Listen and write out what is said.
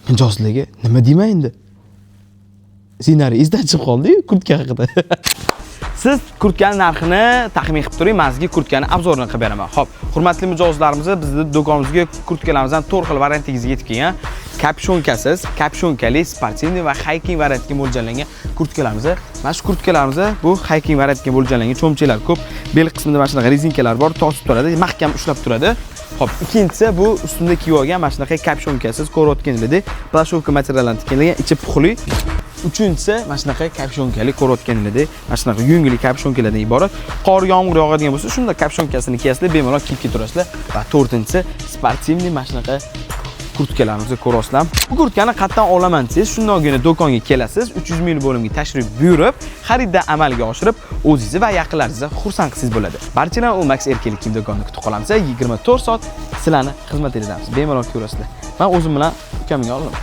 Mijozlarga nima deyman endi? Ssenariy esdan chiqib qoldi-yu kurtka haqida. Siz kurtkaning narxini taxmin qilib turing, men sizga kurtkaning obzorini qilib beraman. Xo'p, hurmatli mijozlarimiz, bizning do'konimizga kurtkalarimizdan 4 xil variantingizga yetib kelgan. Kapshonkasiz, kapshonkali, sportivniy va hiking variantiga mo'ljallangan kurtkalarimiz. Mana shu kurtkalarimiz bu hiking variantiga mo'ljallangan cho'mchalar ko'p. Bel qismida mana shunaqa rezinkalar bor, tosib turadi, mahkam ushlab turadi. Xo'p, ikkinchisi bu ustunda kiyib olgan mana shunaqa kapshonkasiz, ko'rayotganingizdek, plashovka materialdan tikilgan, ichi puxli. Uchinchisi mana shunaqa kapshonkali ko'rayotganingizdek, mana shunaqa yengli kapshonkalardan iborat. Qor, yomg'ir yog'adigan bo'lsa, shunda kapshonkasini kiyasizlar, bemalol kiyib keturasizlar. Va to'rtinchisi sportivniy mana shunaqa kurtkalarimizni ko'rasizlar. Bu kurtkani qayerdan olaman desangiz, shundagina do'konga kelasiz, 300 ming bo'limga tashrif buyurib, xaridni amalga oshirib, o'zingizni va yaqinlaringizni xursand qilsangiz bo'ladi. Barchalar Max erkalik kiyim do'konida kutib qolamiz. 24 soat sizlarni xizmatingizda. Bemalol ko'rasizlar. Men o'zim bilan ukamga oldim.